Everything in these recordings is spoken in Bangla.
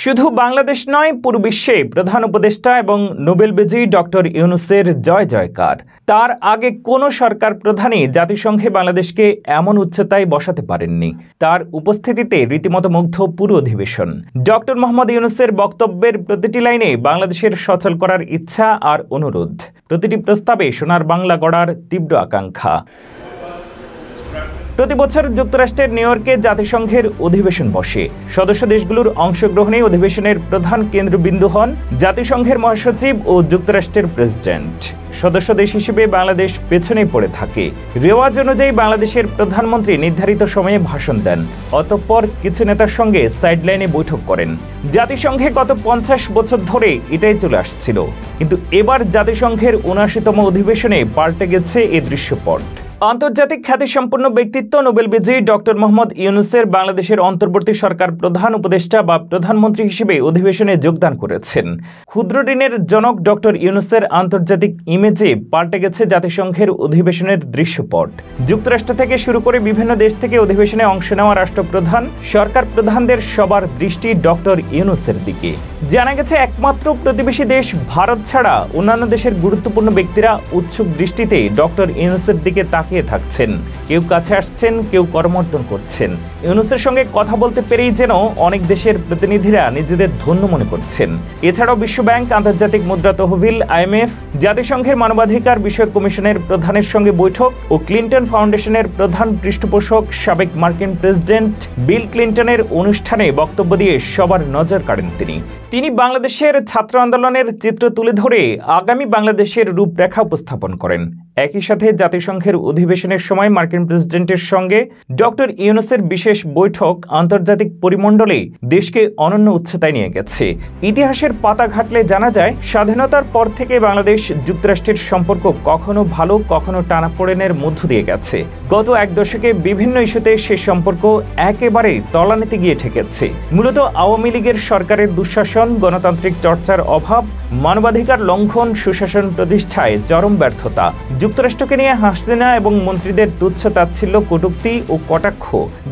শুধু বাংলাদেশ নয়, পুরো বিশ্বে প্রধান উপদেষ্টা এবং নোবেল বিজয়ী ডক্টর ইউনূসের জয় জয়কার। তার আগে কোনো সরকার প্রধানই জাতিসংঘে বাংলাদেশকে এমন উচ্চতায় বসাতে পারেননি। তার উপস্থিতিতে রীতিমতো মুগ্ধ পুরো অধিবেশন। ডক্টর মোহাম্মদ ইউনূসের বক্তব্যের প্রতিটি লাইনে বাংলাদেশের সচল করার ইচ্ছা আর অনুরোধ, প্রতিটি প্রস্তাবে সোনার বাংলা গড়ার তীব্র আকাঙ্ক্ষা। প্রতি বছর যুক্তরাষ্ট্রের নিউ ইয়র্কে জাতিসংঘের অধিবেশন বসে। সদস্য দেশগুলোর অংশগ্রহণে অধিবেশনের প্রধান কেন্দ্রবিন্দু হন জাতিসংঘের মহাসচিব ও যুক্তরাষ্ট্রের প্রেসিডেন্ট। সদস্য দেশ হিসেবে বাংলাদেশ পেছনেই পড়ে থাকে। রেওয়াজ অনুযায়ী বাংলাদেশের প্রধানমন্ত্রী নির্ধারিত সময়ে ভাষণ দেন, অতঃপর কিছু নেতার সঙ্গে সাইডলাইনে বৈঠক করেন। জাতিসংঘে গত 50 বছর ধরে এটাই চলে আসছিল, কিন্তু এবার জাতিসংঘের ৭৯তম অধিবেশনে পাল্টে গেছে এ দৃশ্যপট। আন্তর্জাতিক খ্যাতিসম্পন্ন ব্যক্তিত্ব নোবেল বিজয়ী ডক্টর মোহাম্মদ ইউনূসের বাংলাদেশের অন্তর্বর্তী সরকার প্রধান উপদেষ্টা বা প্রধানমন্ত্রী হিসেবে অধিবেশনে যোগদান করেছেন। ক্ষুদ্র ঋণের জনক ডক্টর ইউনূসের আন্তর্জাতিক ইমেজে পাল্টে গেছে জাতিসংঘের অধিবেশনের দৃশ্যপট। যুক্তরাষ্ট্র থেকে শুরু করে বিভিন্ন দেশ থেকে অধিবেশনে অংশ নেওয়া রাষ্ট্রপ্রধান, সরকার প্রধানদের সবার দৃষ্টি ডক্টর ইউনূসের দিকে। জানা গেছে একমাত্র প্রতিবেশী দেশ ভারত ছাড়া অন্যান্য দেশের গুরুত্বপূর্ণ ব্যক্তিরা উৎসুক দৃষ্টিতে ডক্টর ইউনূসের দিকে তাকিয়ে থাকছেন। কেউ কাছে আসছেন, কেউ করমর্দন করছেন। ইউনূসের সঙ্গে কথা বলতে পেরেই যেন অনেক দেশের প্রতিনিধিরা নিজেদের ধন্য মনে করছেন। এছাড়াও বিশ্বব্যাংক, আন্তর্জাতিক মুদ্রা তহবিল, IMF, জাতিসংঘের মানবাধিকার বিষয়ক কমিশনের প্রধানের সঙ্গে বৈঠক ও ক্লিন্টন ফাউন্ডেশনের প্রধান পৃষ্ঠপোষক সাবেক মার্কিন প্রেসিডেন্ট বিল ক্লিন্টনের অনুষ্ঠানে বক্তব্য দিয়ে সবার নজর কাড়েন তিনি বাংলাদেশের ছাত্র আন্দোলনের চিত্র তুলে ধরে আগামী বাংলাদেশের রূপরেখা উপস্থাপন করেন। একই সাথে জাতিসংঘের অধিবেশনের সময় মার্কিন প্রেসিডেন্টের সঙ্গে ডক্টর ইউনূসের বিশেষ বৈঠক আন্তর্জাতিক পরিমণ্ডলে দেশকে অনন্য উচ্চতায় নিয়ে গেছে। ইতিহাসের পাতা ঘাটলে জানা যায়, স্বাধীনতার পর থেকে বাংলাদেশ যুক্তরাষ্ট্রের সম্পর্ক কখনো ভালো, কখনো টানাপোড়েনের মধ্য দিয়ে গেছে। গত এক দশকে বিভিন্ন ইস্যুতে সে সম্পর্ক একেবারে তলানিতে গিয়ে ঠেকেছে। মূলত আওয়ামী লীগের সরকারের দুঃশাসন, গণতান্ত্রিক চর্চার অভাব, মানবাধিকার লঙ্ঘন, সুশাসন প্রতিষ্ঠায় চরম ব্যর্থতা, যুক্তরাষ্ট্রকে নিয়ে হাসিনা এবং মন্ত্রীদের তুচ্ছ তাচ্ছিল্য, কটূক্তি ও কটাক্ষ,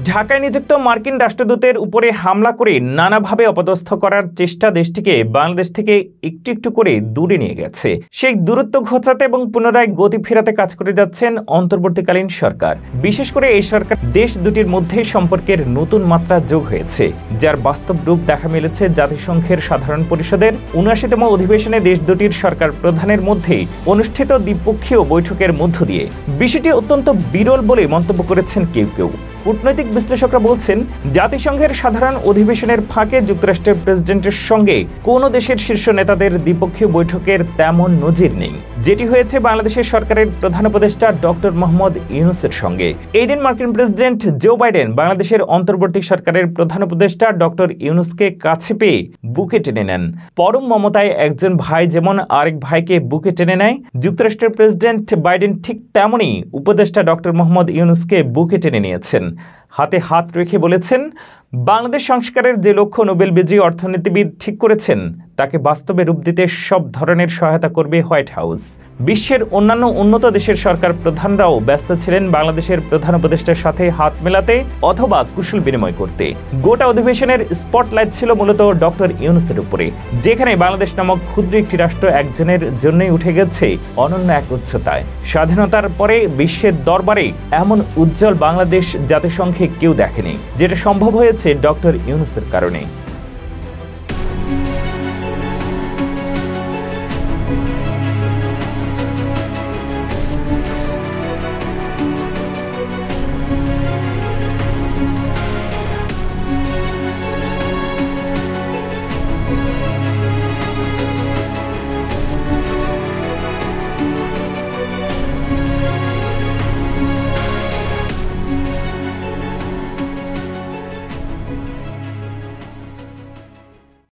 ঢাকায় নিযুক্ত মার্কিন রাষ্ট্রদূতের উপরে হামলা করে নানাভাবে অপদস্থ করার চেষ্টা দেশটিকে বাংলাদেশ থেকে একটু একটু করে দূরে নিয়ে গেছে। সেই দূরত্ব ঘোচাতে এবং পুনরায় গতি ফেরাতে কাজ করে যাচ্ছেন অন্তর্বর্তীকালীন সরকার। বিশেষ করে এই সরকার দেশ দুটির মধ্যে সম্পর্কের নতুন মাত্রা যোগ হয়েছে, যার বাস্তব রূপ দেখা মিলেছে জাতিসংঘের সাধারণ পরিষদের ৭৯তম অধিবেশনে দেশ দুটির সরকার প্রধানের মধ্যে অনুষ্ঠিত দ্বিপক্ষীয় বৈঠকের মধ্য দিয়ে। বিষয়টি অত্যন্ত বিরল বলে মন্তব্য করেছেন কেউ কেউ। কূটনৈতিক বিশ্লেষকরা বলছেন, জাতিসংঘের সাধারণ অধিবেশনের ফাঁকে যুক্তরাষ্ট্রের প্রেসিডেন্টের সঙ্গে কোনো দেশের শীর্ষ নেতাদের দ্বিপক্ষীয় বৈঠকের তেমন নজির নেই, যেটি হয়েছে বাংলাদেশের সরকারের প্রধান উপদেষ্টা ডক্টর মোহাম্মদ ইউনূসের সঙ্গে। এই দিন মার্কিন প্রেসিডেন্ট জো বাইডেন বাংলাদেশের অন্তর্বর্তী সরকারের প্রধান উপদেষ্টা ডক্টর ইউনূসকে কাছে পেয়ে বুকে টেনে নেন। পরম মমতায় একজন ভাই যেমন আরেক ভাইকে বুকে টেনে নেয়, যুক্তরাষ্ট্রের প্রেসিডেন্ট বাইডেন ঠিক তেমনই উপদেষ্টা ডক্টর মোহাম্মদ ইউনূসকে বুকে টেনে নিয়েছেন। হাতে হাত রেখে বলেছেন, বাংলাদেশ সংস্কারের যে লক্ষ্য নোবেল বিজয়ী অর্থনীতিবিদ ঠিক করেছেন, তাকে বাস্তবে রূপ দিতে সব ধরনের সহায়তা করবে হোয়াইট হাউস। বিশ্বের অন্যান্য উন্নত দেশের সরকার প্রধানরাও ব্যস্ত ছিলেন বাংলাদেশের প্রধান উপদেষ্টার সাথে হাত মেলাতে অথবা কুশল বিনিময় করতে। গোটা অধিবেশনের স্পটলাইট ছিল মূলত ডক্টর ইউনূসের উপরে, যেখানে বাংলাদেশ নামক ক্ষুদ্র একটি রাষ্ট্র একজনের জন্যই উঠে গেছে অনন্য এক উচ্চতায়। স্বাধীনতার পরে বিশ্বের দরবারে এমন উজ্জ্বল বাংলাদেশ জাতিসংঘে কেউ দেখেনি, যেটা সম্ভব হয়েছে ডক্টর ইউনূসের কারণে।